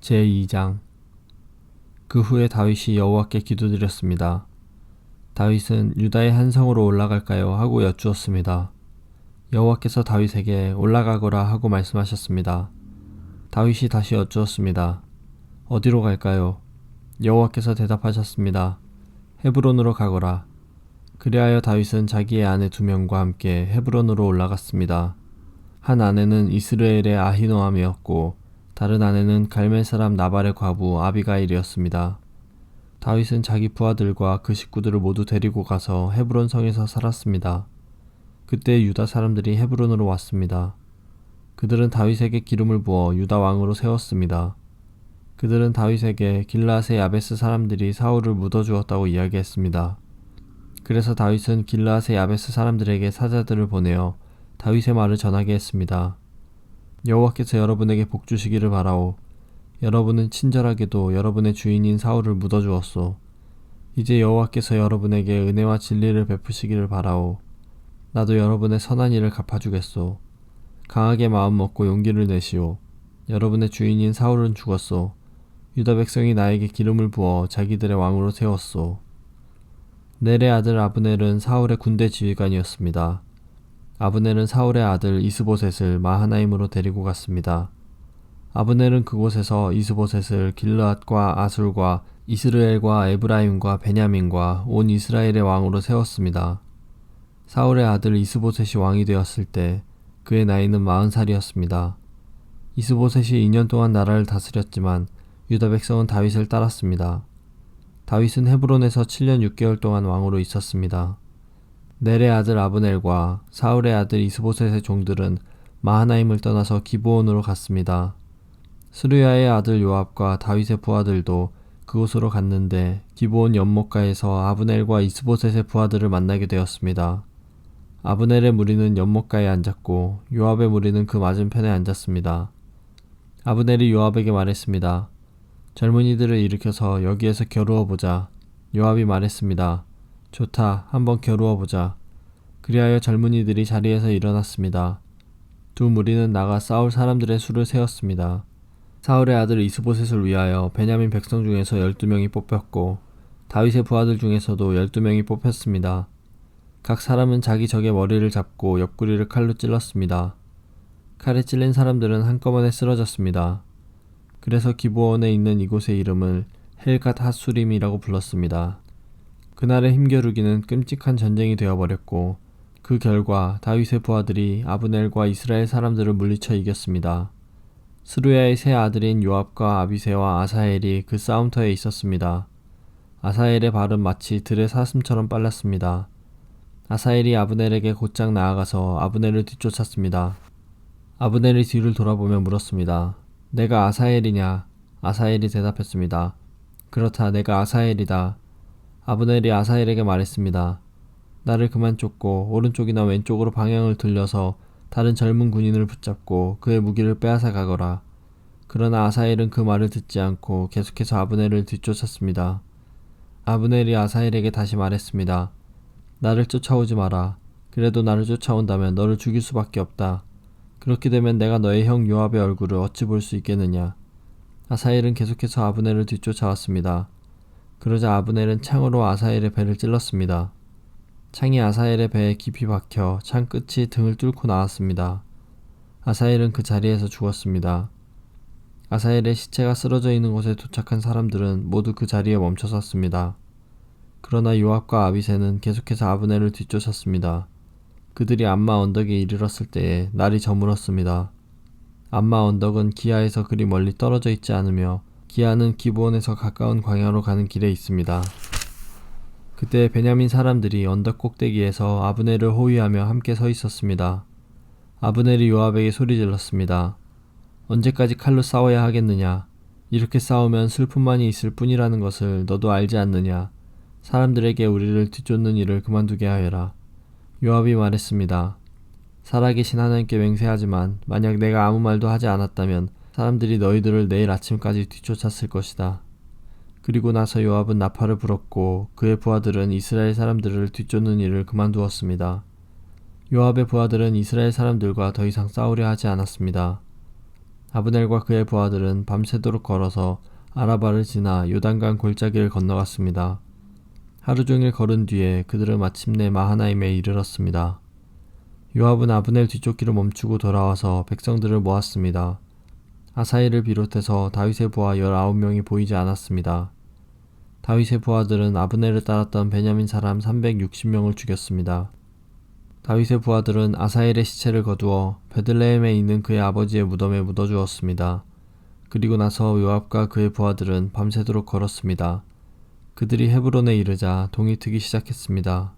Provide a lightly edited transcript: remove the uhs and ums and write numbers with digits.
제2장. 그 후에 다윗이 여호와께 기도드렸습니다. 다윗은 유다의 한 성으로 올라갈까요? 하고 여쭈었습니다. 여호와께서 다윗에게 올라가거라 하고 말씀하셨습니다. 다윗이 다시 여쭈었습니다. 어디로 갈까요? 여호와께서 대답하셨습니다. 헤브론으로 가거라. 그리하여 다윗은 자기의 아내 2명과 함께 헤브론으로 올라갔습니다. 한 아내는 이스라엘의 아히노암이었고 다른 아내는 갈멜 사람 나발의 과부 아비가일이었습니다. 다윗은 자기 부하들과 그 식구들을 모두 데리고 가서 헤브론 성에서 살았습니다. 그때 유다 사람들이 헤브론으로 왔습니다. 그들은 다윗에게 기름을 부어 유다 왕으로 세웠습니다. 그들은 다윗에게 길르앗의 야베스 사람들이 사울을 묻어주었다고 이야기했습니다. 그래서 다윗은 길르앗의 야베스 사람들에게 사자들을 보내어 다윗의 말을 전하게 했습니다. 여호와께서 여러분에게 복 주시기를 바라오. 여러분은 친절하게도 여러분의 주인인 사울을 묻어주었소. 이제 여호와께서 여러분에게 은혜와 진리를 베푸시기를 바라오. 나도 여러분의 선한 일을 갚아주겠소. 강하게 마음 먹고 용기를 내시오. 여러분의 주인인 사울은 죽었소. 유다 백성이 나에게 기름을 부어 자기들의 왕으로 세웠소. 넬의 아들 아브넬은 사울의 군대 지휘관이었습니다. 아브넬은 사울의 아들 이스보셋을 마하나임으로 데리고 갔습니다. 아브넬은 그곳에서 이스보셋을 길르앗과 아술과 이스르엘과 에브라임과 베냐민과 온 이스라엘의 왕으로 세웠습니다. 사울의 아들 이스보셋이 왕이 되었을 때 그의 나이는 40살이었습니다. 이스보셋이 2년 동안 나라를 다스렸지만 유다 백성은 다윗을 따랐습니다. 다윗은 헤브론에서 7년 6개월 동안 왕으로 있었습니다. 넬의 아들 아브넬과 사울의 아들 이스보셋의 종들은 마하나임을 떠나서 기브온으로 갔습니다. 스루야의 아들 요압과 다윗의 부하들도 그곳으로 갔는데 기브온 연못가에서 아브넬과 이스보셋의 부하들을 만나게 되었습니다. 아브넬의 무리는 연못가에 앉았고 요압의 무리는 그 맞은편에 앉았습니다. 아브넬이 요압에게 말했습니다. 젊은이들을 일으켜서 여기에서 겨루어보자. 요압이 말했습니다. 좋다. 한번 겨루어보자. 그리하여 젊은이들이 자리에서 일어났습니다. 두 무리는 나가 싸울 사람들의 수를 세웠습니다. 사울의 아들 이스보셋을 위하여 베냐민 백성 중에서 12명이 뽑혔고 다윗의 부하들 중에서도 12명이 뽑혔습니다. 각 사람은 자기 적의 머리를 잡고 옆구리를 칼로 찔렀습니다. 칼에 찔린 사람들은 한꺼번에 쓰러졌습니다. 그래서 기브온에 있는 이곳의 이름을 헬갓 핫수림이라고 불렀습니다. 그날의 힘겨루기는 끔찍한 전쟁이 되어버렸고 그 결과 다윗의 부하들이 아브넬과 이스라엘 사람들을 물리쳐 이겼습니다. 스루야의 세 아들인 요압과 아비새와 아사헬이 그 싸움터에 있었습니다. 아사헬의 발은 마치 들의 사슴처럼 빨랐습니다. 아사헬이 아브넬에게 곧장 나아가서 아브넬을 뒤쫓았습니다. 아브넬이 뒤를 돌아보며 물었습니다. 내가 아사헬이냐? 아사헬이 대답했습니다. 그렇다, 내가 아사헬이다. 아브넬이 아사헬에게 말했습니다. 나를 그만 쫓고 오른쪽이나 왼쪽으로 방향을 들려서 다른 젊은 군인을 붙잡고 그의 무기를 빼앗아 가거라. 그러나 아사헬은 그 말을 듣지 않고 계속해서 아브넬을 뒤쫓았습니다. 아브넬이 아사헬에게 다시 말했습니다. 나를 쫓아오지 마라. 그래도 나를 쫓아온다면 너를 죽일 수밖에 없다. 그렇게 되면 내가 너의 형 요압의 얼굴을 어찌 볼 수 있겠느냐. 아사헬은 계속해서 아브넬을 뒤쫓아왔습니다. 그러자 아브넬은 창으로 아사헬의 배를 찔렀습니다. 창이 아사헬의 배에 깊이 박혀 창 끝이 등을 뚫고 나왔습니다. 아사헬은 그 자리에서 죽었습니다. 아사헬의 시체가 쓰러져 있는 곳에 도착한 사람들은 모두 그 자리에 멈춰섰습니다. 그러나 요압과 아비새는 계속해서 아브넬을 뒤쫓았습니다. 그들이 암마 언덕에 이르렀을 때에 날이 저물었습니다. 암마 언덕은 기아에서 그리 멀리 떨어져 있지 않으며 기아는 기브온에서 가까운 광야로 가는 길에 있습니다. 그때 베냐민 사람들이 언덕 꼭대기에서 아브넬을 호위하며 함께 서 있었습니다. 아브넬이 요압에게 소리질렀습니다. 언제까지 칼로 싸워야 하겠느냐? 이렇게 싸우면 슬픔만이 있을 뿐이라는 것을 너도 알지 않느냐? 사람들에게 우리를 뒤쫓는 일을 그만두게 하여라. 요압이 말했습니다. 살아계신 하나님께 맹세하지만 만약 내가 아무 말도 하지 않았다면 사람들이 너희들을 내일 아침까지 뒤쫓았을 것이다. 그리고 나서 요압은 나팔을 불었고 그의 부하들은 이스라엘 사람들을 뒤쫓는 일을 그만두었습니다. 요압의 부하들은 이스라엘 사람들과 더 이상 싸우려 하지 않았습니다. 아브넬과 그의 부하들은 밤새도록 걸어서 아라바를 지나 요단강 골짜기를 건너갔습니다. 하루 종일 걸은 뒤에 그들은 마침내 마하나임에 이르렀습니다. 요압은 아브넬 뒷쫓기를 멈추고 돌아와서 백성들을 모았습니다. 아사헬을 비롯해서 다윗의 부하 19명이 보이지 않았습니다. 다윗의 부하들은 아브넬을 따랐던 베냐민 사람 360명을 죽였습니다. 다윗의 부하들은 아사헬의 시체를 거두어 베들레헴에 있는 그의 아버지의 무덤에 묻어주었습니다. 그리고 나서 요압과 그의 부하들은 밤새도록 걸었습니다. 그들이 헤브론에 이르자 동이 트기 시작했습니다.